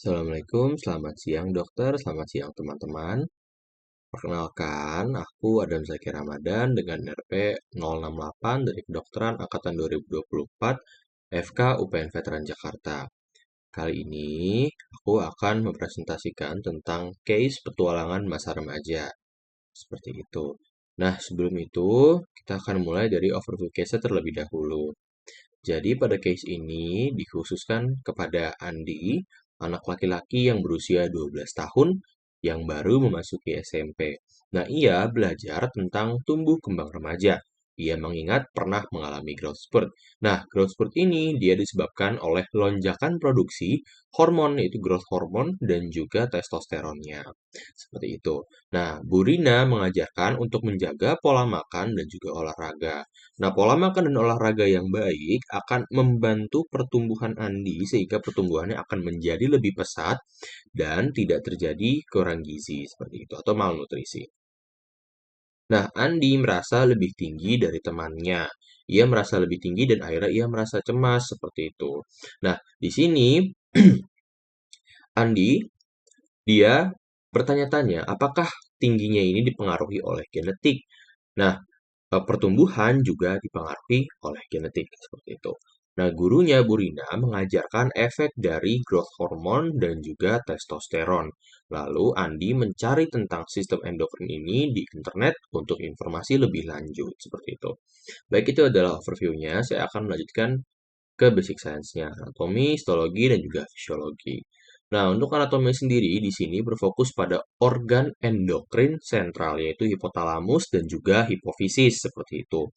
Assalamualaikum, selamat siang dokter, selamat siang teman-teman. Perkenalkan, aku Adam Zaki Ramadan dengan RP 068 dari Kedokteran Angkatan 2024 FK UPN Veteran Jakarta. Kali ini aku akan mempresentasikan tentang case petualangan masa remaja. Seperti itu. Nah, sebelum itu kita akan mulai dari overview case terlebih dahulu. Jadi pada case ini dikhususkan kepada Andi, anak laki-laki yang berusia 12 tahun yang baru memasuki SMP. Nah, ia belajar tentang tumbuh kembang remaja. Ia mengingat pernah mengalami growth spurt. Nah, growth spurt ini dia disebabkan oleh lonjakan produksi hormon, yaitu growth hormone dan juga testosteronnya. Seperti itu. Nah, Bu Rina mengajarkan untuk menjaga pola makan dan juga olahraga. Nah, pola makan dan olahraga yang baik akan membantu pertumbuhan Andi sehingga pertumbuhannya akan menjadi lebih pesat dan tidak terjadi kurang gizi seperti itu atau malnutrisi. Nah, Andi merasa lebih tinggi dari temannya. Ia merasa lebih tinggi dan akhirnya ia merasa cemas seperti itu. Nah, di sini Andi dia bertanya-tanya apakah tingginya ini dipengaruhi oleh genetik. Nah, pertumbuhan juga dipengaruhi oleh genetik seperti itu. Nah, gurunya Bu Rina mengajarkan efek dari growth hormone dan juga testosteron. Lalu Andi mencari tentang sistem endokrin ini di internet untuk informasi lebih lanjut seperti itu. Baik, itu adalah overview-nya. Saya akan melanjutkan ke basic science-nya, anatomi, histologi, dan juga fisiologi. Nah, untuk anatomi sendiri di sini berfokus pada organ endokrin sentral, yaitu hipotalamus dan juga hipofisis, seperti itu.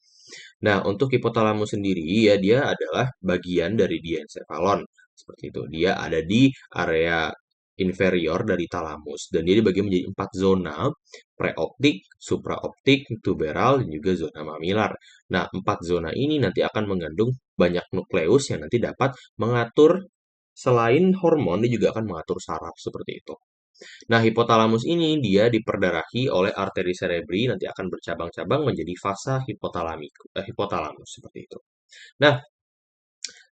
Nah, untuk hipotalamus sendiri, ya dia adalah bagian dari diencephalon, seperti itu. Dia ada di area inferior dari talamus, dan dia dibagi menjadi 4 zona, preoptik, supraoptik, tuberal, dan juga zona mamilar. Nah, 4 zona ini nanti akan mengandung banyak nukleus yang nanti dapat mengatur selain hormon, dia juga akan mengatur saraf seperti itu. Nah, hipotalamus ini dia diperdarahi oleh arteri cerebri, nanti akan bercabang-cabang menjadi vasa hipotalamus seperti itu. Nah,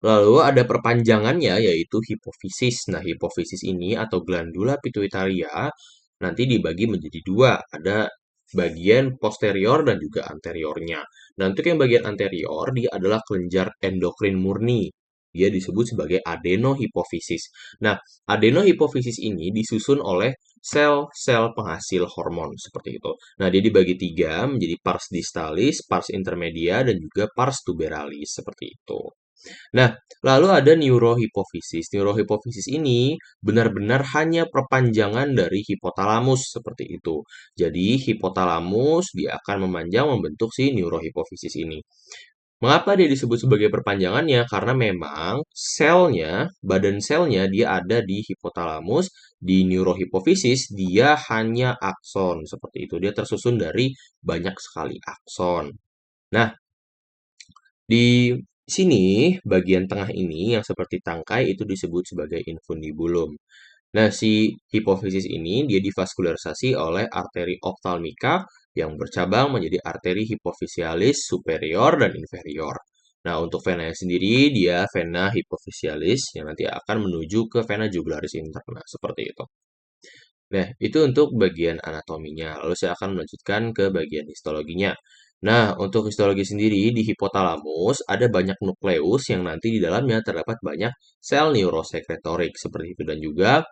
lalu ada perpanjangannya yaitu hipofisis. Nah, hipofisis ini atau glandula pituitaria nanti dibagi menjadi dua. Ada bagian posterior dan juga anteriornya. Nah, untuk yang bagian anterior, dia adalah kelenjar endokrin murni. Dia disebut sebagai adenohipofisis. Nah, adenohipofisis ini disusun oleh sel-sel penghasil hormon seperti itu. Nah, dia dibagi tiga menjadi pars distalis, pars intermedia, dan juga pars tuberalis seperti itu. Nah, lalu ada neurohipofisis. Neurohipofisis ini benar-benar hanya perpanjangan dari hipotalamus seperti itu. Jadi, hipotalamus dia akan memanjang membentuk si neurohipofisis ini. Mengapa dia disebut sebagai perpanjangannya? Karena memang selnya, badan selnya dia ada di hipotalamus, di neurohipofisis dia hanya akson seperti itu. Dia tersusun dari banyak sekali akson. Nah, di sini, bagian tengah ini yang seperti tangkai itu disebut sebagai infundibulum. Nah, si hipofisis ini dia divaskularisasi oleh arteri optalmika yang bercabang menjadi arteri hipofisialis superior dan inferior. Nah, untuk venanya sendiri dia vena hipofisialis yang nanti akan menuju ke vena jugularis interna seperti itu. Nah, itu untuk bagian anatominya. Lalu saya akan melanjutkan ke bagian histologinya. Nah, untuk histologi sendiri di hipotalamus ada banyak nukleus yang nanti di dalamnya terdapat banyak sel neurosekretorik seperti itu dan juga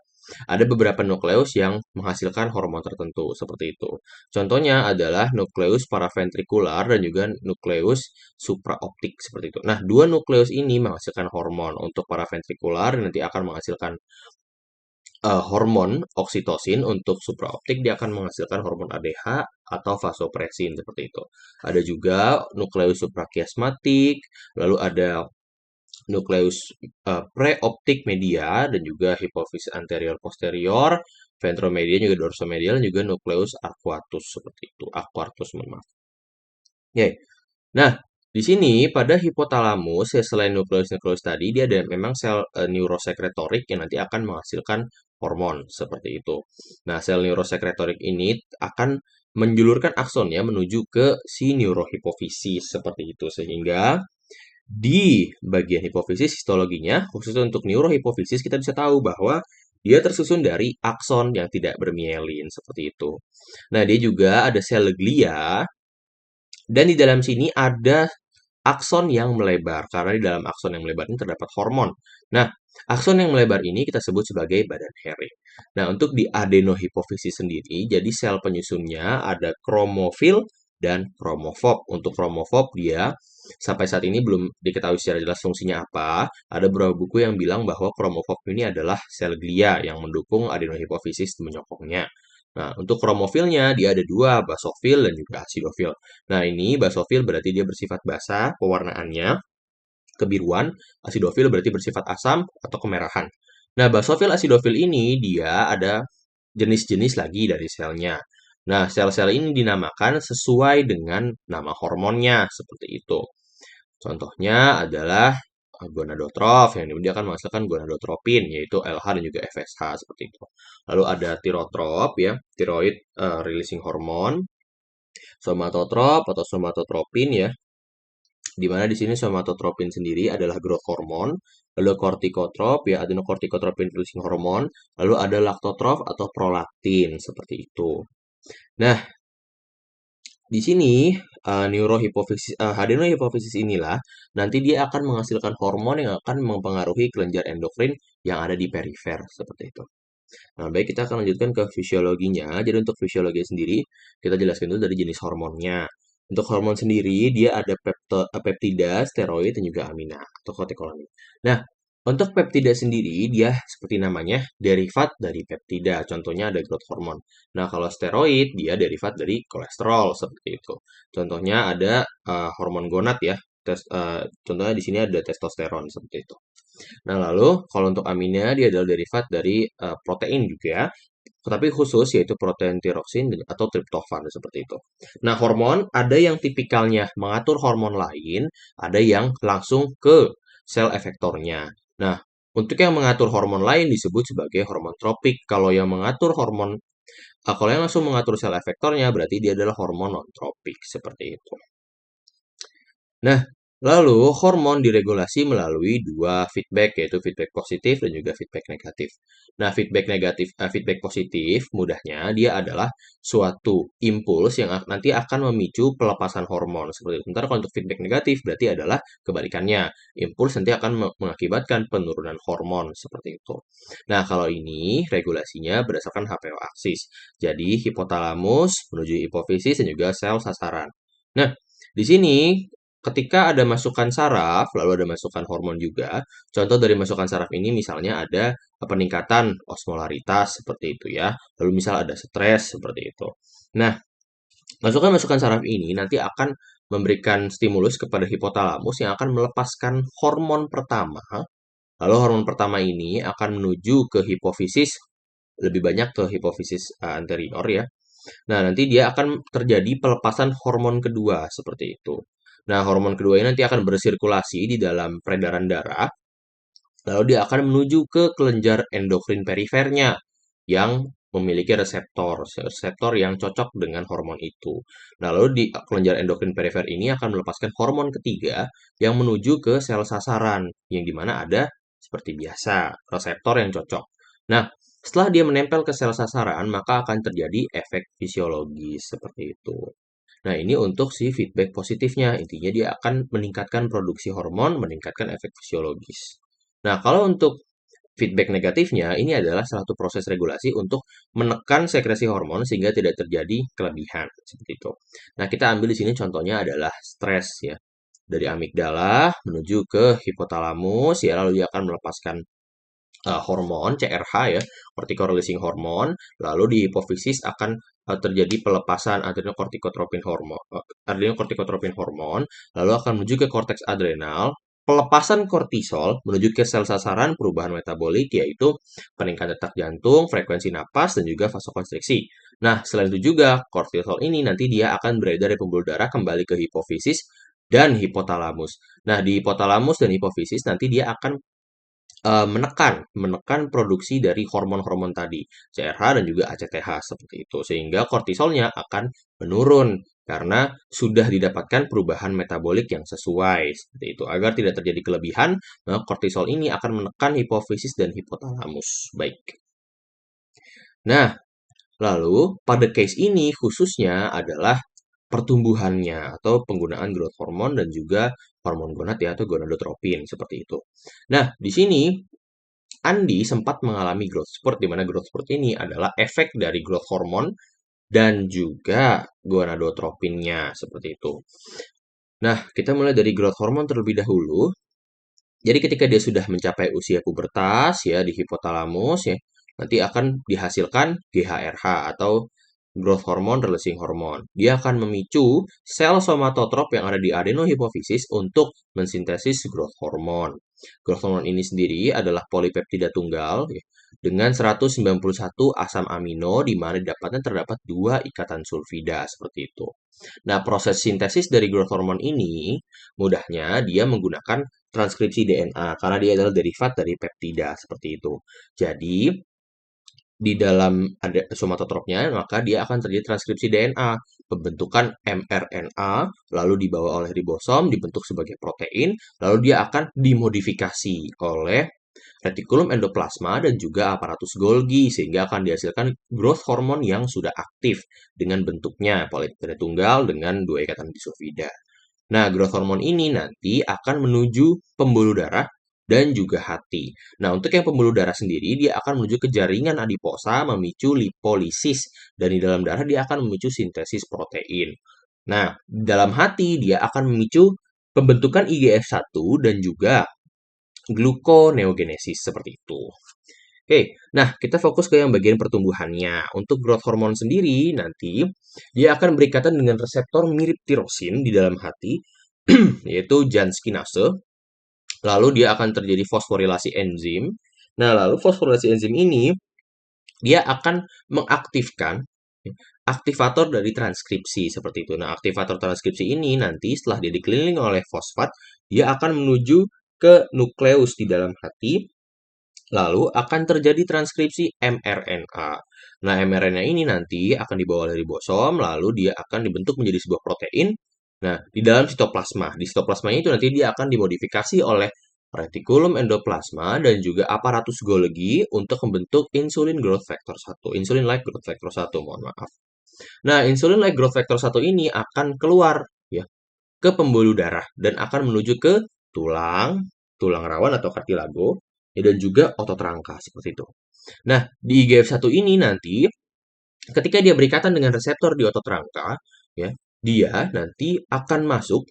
ada beberapa nukleus yang menghasilkan hormon tertentu seperti itu. Contohnya adalah nukleus paraventrikular dan juga nukleus supraoptik seperti itu. Nah, dua nukleus ini menghasilkan hormon. Untuk paraventrikular nanti akan menghasilkan hormon oksitosin. Untuk supraoptik dia akan menghasilkan hormon ADH atau vasopresin seperti itu. Ada juga nukleus suprakiasmatik, lalu ada nukleus preoptik media dan juga hipofisis anterior posterior, ventromedia juga dorsomedial dan juga nukleus arcuatus seperti itu. Arcuatus, mohon maaf. Oke. Nah, di sini pada hipotalamus ya selain nukleus-nukleus tadi dia ada memang sel neurosekretorik yang nanti akan menghasilkan hormon seperti itu. Nah, sel neurosekretorik ini akan menjulurkan aksonnya menuju ke si neurohipofisis seperti itu sehingga di bagian hipofisis histologinya khusus untuk neurohipofisis kita bisa tahu bahwa dia tersusun dari akson yang tidak bermielin seperti itu. Nah, dia juga ada sel glia dan di dalam sini ada akson yang melebar, karena di dalam akson yang melebar ini terdapat hormon. Nah, akson yang melebar ini kita sebut sebagai badan Hering. Nah, untuk di adenohipofisis sendiri, jadi sel penyusunnya ada kromofil dan kromofob. Untuk kromofob dia sampai saat ini belum diketahui secara jelas fungsinya apa. Ada beberapa buku yang bilang bahwa kromofob ini adalah sel glia yang mendukung adenohipofisis menyokongnya. Nah, untuk kromofilnya dia ada dua, basofil dan juga asidofil. Nah, ini basofil berarti dia bersifat basa, pewarnaannya kebiruan, asidofil berarti bersifat asam atau kemerahan. Nah, basofil asidofil ini dia ada jenis-jenis lagi dari selnya. Nah, sel-sel ini dinamakan sesuai dengan nama hormonnya, seperti itu. Contohnya adalah gonadotrof, yang dia akan menghasilkan gonadotropin, yaitu LH dan juga FSH, seperti itu. Lalu ada tirotrop, ya, thyroid releasing hormone, somatotrop atau somatotropin, ya, di mana di sini somatotropin sendiri adalah growth hormone, lalu kortikotrop ya adenokortikotropin releasing hormone, lalu ada laktotrop atau prolaktin seperti itu. Nah, di sini adenohipofisis inilah nanti dia akan menghasilkan hormon yang akan mempengaruhi kelenjar endokrin yang ada di perifer seperti itu. Nah, baik kita akan lanjutkan ke fisiologinya. Jadi untuk fisiologi sendiri kita jelaskan dulu dari jenis hormonnya. Untuk hormon sendiri, dia ada peptida, steroid, dan juga amina atau katekolamin. Nah, untuk peptida sendiri, dia seperti namanya derivat dari peptida. Contohnya ada growth hormone. Nah, kalau steroid, dia derivat dari kolesterol seperti itu. Contohnya ada hormon gonad ya. Contohnya di sini ada testosteron seperti itu. Nah, lalu kalau untuk amina, dia adalah derivat dari protein juga, tetapi khusus yaitu protein tiroksin atau triptofan seperti itu. Nah, hormon ada yang tipikalnya mengatur hormon lain, ada yang langsung ke sel efektornya. Nah, untuk yang mengatur hormon lain disebut sebagai hormon tropik. Kalau yang langsung mengatur sel efektornya berarti dia adalah hormon non tropik seperti itu. Nah, lalu hormon diregulasi melalui dua feedback, yaitu feedback positif dan juga feedback negatif. Nah, feedback positif, mudahnya dia adalah suatu impuls yang nanti akan memicu pelepasan hormon seperti itu. Sementara kalau untuk feedback negatif berarti adalah kebalikannya. Impuls nanti akan mengakibatkan penurunan hormon seperti itu. Nah, kalau ini regulasinya berdasarkan HPO aksis. Jadi, hipotalamus menuju hipofisis dan juga sel sasaran. Nah, di sini ketika ada masukan saraf, lalu ada masukan hormon juga. Contoh dari masukan saraf ini misalnya ada peningkatan osmolaritas seperti itu ya. Lalu misal ada stres seperti itu. Nah, masukan-masukan saraf ini nanti akan memberikan stimulus kepada hipotalamus yang akan melepaskan hormon pertama. Lalu hormon pertama ini akan menuju ke hipofisis, lebih banyak ke hipofisis anterior ya. Nah, nanti dia akan terjadi pelepasan hormon kedua seperti itu. Nah, hormon kedua ini nanti akan bersirkulasi di dalam peredaran darah, lalu dia akan menuju ke kelenjar endokrin perifernya yang memiliki reseptor yang cocok dengan hormon itu. Nah, lalu di kelenjar endokrin perifer ini akan melepaskan hormon ketiga yang menuju ke sel sasaran, yang dimana ada seperti biasa, reseptor yang cocok. Nah, setelah dia menempel ke sel sasaran, maka akan terjadi efek fisiologis seperti itu. Nah, ini untuk si feedback positifnya. Intinya dia akan meningkatkan produksi hormon, meningkatkan efek fisiologis. Nah, kalau untuk feedback negatifnya, ini adalah salah satu proses regulasi untuk menekan sekresi hormon sehingga tidak terjadi kelebihan. Seperti itu. Nah, kita ambil di sini contohnya adalah stres ya. Dari amigdala menuju ke hipotalamus, ya lalu dia akan melepaskan hormon CRH ya, cortical releasing hormone, lalu di hipofisis akan terjadi pelepasan adrenokortikotropin hormon, lalu akan menuju ke korteks adrenal, pelepasan kortisol menuju ke sel sasaran perubahan metabolik yaitu peningkatan detak jantung, frekuensi napas dan juga vasokonstriksi. Nah, selain itu juga kortisol ini nanti dia akan beredar dari pembuluh darah kembali ke hipofisis dan hipotalamus. Nah, di hipotalamus dan hipofisis nanti dia akan menekan produksi dari hormon-hormon tadi, CRH dan juga ACTH seperti itu. Sehingga kortisolnya akan menurun karena sudah didapatkan perubahan metabolik yang sesuai seperti itu. Agar tidak terjadi kelebihan, maka kortisol ini akan menekan hipofisis dan hipotalamus. Baik. Nah, lalu pada case ini khususnya adalah pertumbuhannya atau penggunaan growth hormone dan juga hormon gonad ya atau gonadotropin seperti itu. Nah, di sini Andi sempat mengalami growth spurt di mana growth spurt ini adalah efek dari growth hormone dan juga gonadotropinnya seperti itu. Nah, kita mulai dari growth hormone terlebih dahulu. Jadi ketika dia sudah mencapai usia pubertas ya di hipotalamus ya, nanti akan dihasilkan GHRH atau growth hormone releasing hormone. Dia akan memicu sel somatotrop yang ada di adenohipofisis untuk mensintesis growth hormone. Growth hormone ini sendiri adalah polipeptida tunggal ya, dengan 191 asam amino di mana di dapatnya terdapat 2 ikatan sulfida seperti itu. Nah, proses sintesis dari growth hormone ini mudahnya dia menggunakan transkripsi DNA karena dia adalah derivat dari peptida seperti itu. Jadi, di dalam ada somatotropnya, maka dia akan terjadi transkripsi DNA, pembentukan mRNA, lalu dibawa oleh ribosom, dibentuk sebagai protein, lalu dia akan dimodifikasi oleh retikulum endoplasma dan juga aparatus Golgi sehingga akan dihasilkan growth hormone yang sudah aktif dengan bentuknya polipeptida tunggal dengan 2 ikatan disulfida. Nah, growth hormone ini nanti akan menuju pembuluh darah dan juga hati. Nah, untuk yang pembuluh darah sendiri, dia akan menuju ke jaringan adiposa, memicu lipolisis. Dan di dalam darah, dia akan memicu sintesis protein. Nah, di dalam hati, dia akan memicu pembentukan IGF-1 dan juga gluconeogenesis seperti itu. Oke, nah kita fokus ke yang bagian pertumbuhannya. Untuk growth hormone sendiri nanti dia akan berikatan dengan reseptor mirip tirosin di dalam hati, yaitu Janskinase. Lalu dia akan terjadi fosforilasi enzim. Nah, lalu fosforilasi enzim ini dia akan mengaktifkan aktivator dari transkripsi seperti itu. Nah, aktivator transkripsi ini nanti setelah dia dikelilingi oleh fosfat, dia akan menuju ke nukleus di dalam hati. Lalu akan terjadi transkripsi mRNA. Nah, mRNA ini nanti akan dibawa oleh ribosom, lalu dia akan dibentuk menjadi sebuah protein. Nah, di dalam sitoplasma. Di sitoplasmanya itu nanti dia akan dimodifikasi oleh retikulum endoplasma dan juga aparatus Golgi untuk membentuk insulin growth factor 1. Insulin like growth factor 1, mohon maaf. Nah, insulin like growth factor 1 ini akan keluar ya ke pembuluh darah dan akan menuju ke tulang, tulang rawan atau kartilago, ya, dan juga otot rangka seperti itu. Nah, di IGF-1 ini nanti ketika dia berikatan dengan reseptor di otot rangka, ya, dia nanti akan masuk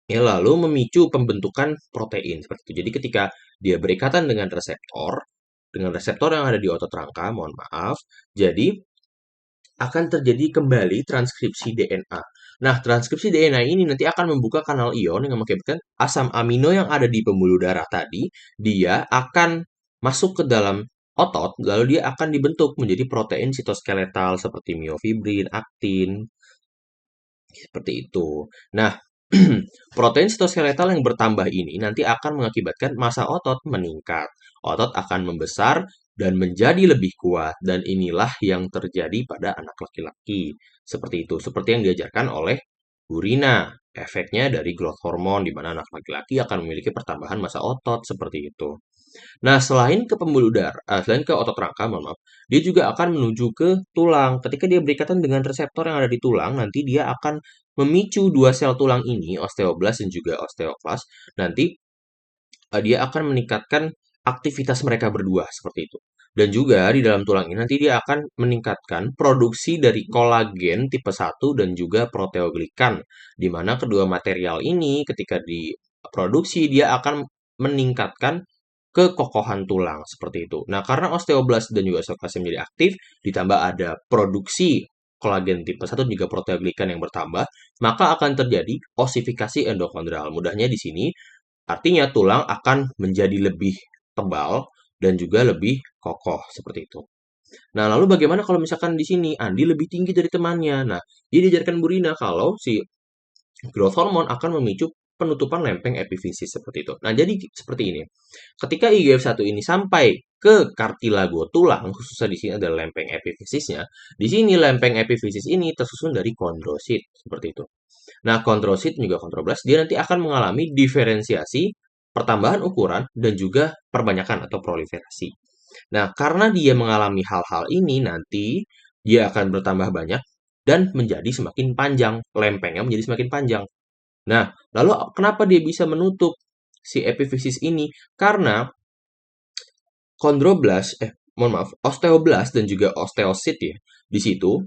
ya lalu memicu pembentukan protein seperti itu. Jadi ketika dia berikatan dengan reseptor yang ada di otot rangka, mohon maaf, jadi akan terjadi kembali transkripsi DNA. Nah, transkripsi DNA ini nanti akan membuka kanal ion yang mengakibatkan asam amino yang ada di pembuluh darah tadi, dia akan masuk ke dalam otot, lalu dia akan dibentuk menjadi protein sitoskeletal seperti miofibrin, aktin, seperti itu. Nah, protein sitoskeletal yang bertambah ini nanti akan mengakibatkan massa otot meningkat. Otot akan membesar dan menjadi lebih kuat. Dan inilah yang terjadi pada anak laki-laki. Seperti itu. Seperti yang diajarkan oleh Burina. Efeknya dari growth hormone, di mana anak laki-laki akan memiliki pertambahan massa otot. Seperti itu. Nah, selain ke pembuluh darah, selain ke otot rangka, mohon maaf, dia juga akan menuju ke tulang. Ketika dia berikatan dengan reseptor yang ada di tulang, nanti dia akan memicu dua sel tulang ini, osteoblas dan juga osteoklas. Nanti dia akan meningkatkan aktivitas mereka berdua seperti itu. Dan juga di dalam tulang ini nanti dia akan meningkatkan produksi dari kolagen tipe 1 dan juga proteoglikan, di mana kedua material ini ketika diproduksi dia akan meningkatkan kekokohan tulang seperti itu. Nah, karena osteoblast dan juga osteoklas menjadi aktif, ditambah ada produksi kolagen tipe 1 dan juga proteoglikan yang bertambah, maka akan terjadi osifikasi endokondral. Mudahnya di sini artinya tulang akan menjadi lebih tebal dan juga lebih kokoh seperti itu. Nah, lalu bagaimana kalau misalkan di sini Andi lebih tinggi dari temannya? Nah, dia diajarkan Burina kalau si growth hormone akan memicu penutupan lempeng epifisis seperti itu. Nah, jadi seperti ini. Ketika IGF-1 ini sampai ke kartilago tulang, khususnya di sini ada lempeng epifisisnya. Di sini lempeng epifisis ini tersusun dari kondrosit seperti itu. Nah, kondrosit juga kontroblast, dia nanti akan mengalami diferensiasi, pertambahan ukuran, dan juga perbanyakan atau proliferasi. Nah, karena dia mengalami hal-hal ini nanti dia akan bertambah banyak dan menjadi semakin panjang, lempengnya menjadi semakin panjang. Nah, lalu kenapa dia bisa menutup si epifisis ini? Karena kondroblas, mohon maaf, osteoblas dan juga osteosit ya. Di situ,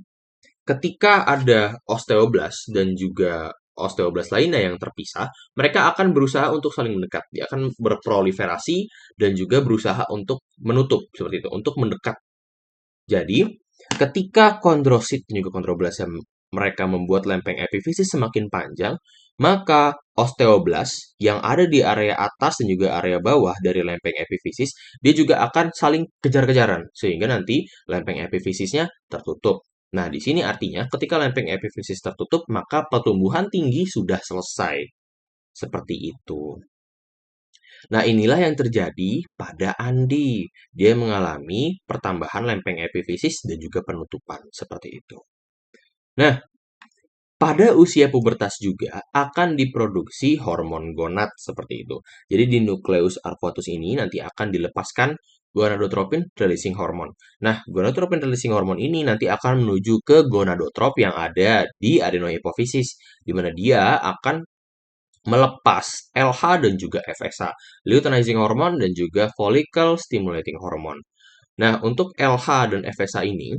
ketika ada osteoblas dan juga osteoblas lainnya yang terpisah, mereka akan berusaha untuk saling mendekat. Dia akan berproliferasi dan juga berusaha untuk menutup seperti itu, untuk mendekat. Jadi, ketika kondrosit dan juga kondroblasnya mereka membuat lempeng epifisis semakin panjang, maka osteoblas yang ada di area atas dan juga area bawah dari lempeng epifisis, dia juga akan saling kejar-kejaran, sehingga nanti lempeng epifisisnya tertutup. Nah, di sini artinya ketika lempeng epifisis tertutup, maka pertumbuhan tinggi sudah selesai. Seperti itu. Nah, inilah yang terjadi pada Andi. Dia mengalami pertambahan lempeng epifisis dan juga penutupan seperti itu. Nah, pada usia pubertas juga akan diproduksi hormon gonad seperti itu. Jadi di nukleus arcuatus ini nanti akan dilepaskan gonadotropin releasing hormone. Nah, gonadotropin releasing hormone ini nanti akan menuju ke gonadotrop yang ada di adenohipofisis, di mana dia akan melepas LH dan juga FSH, luteinizing hormone dan juga follicle stimulating hormone. Nah, untuk LH dan FSH ini,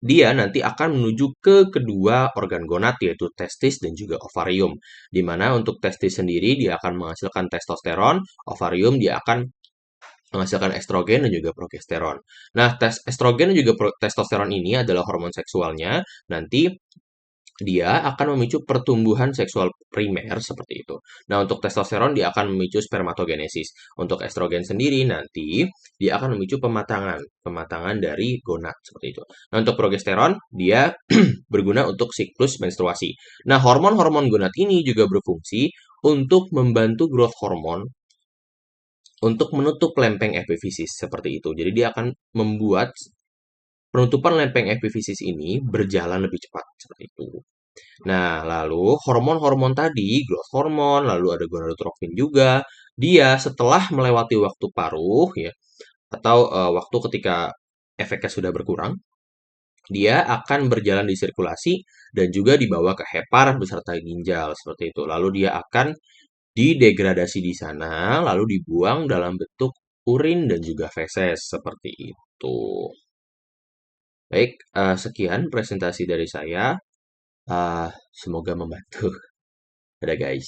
dia nanti akan menuju ke kedua organ gonad, yaitu testis dan juga ovarium. Di mana untuk testis sendiri, dia akan menghasilkan testosteron, ovarium dia akan menghasilkan estrogen dan juga progesteron. Nah, estrogen dan juga testosteron ini adalah hormon seksualnya. Nanti dia akan memicu pertumbuhan seksual primer seperti itu. Nah, untuk testosteron dia akan memicu spermatogenesis. Untuk estrogen sendiri nanti dia akan memicu pematangan dari gonad seperti itu. Nah, untuk progesteron dia berguna untuk siklus menstruasi. Nah, hormon-hormon gonad ini juga berfungsi untuk membantu growth hormone untuk menutup lempeng epifisis seperti itu. Jadi dia akan membuat penutupan lempeng epifisis ini berjalan lebih cepat seperti itu. Nah, lalu hormon-hormon tadi, growth hormone, lalu ada gonadotropin juga, dia setelah melewati waktu paruh ya atau waktu ketika efeknya sudah berkurang, dia akan berjalan di sirkulasi dan juga dibawa ke hepar beserta ginjal seperti itu. Lalu dia akan didegradasi di sana, lalu dibuang dalam bentuk urin dan juga feses seperti itu. Baik, sekian presentasi dari saya. Semoga membantu. Dadah guys.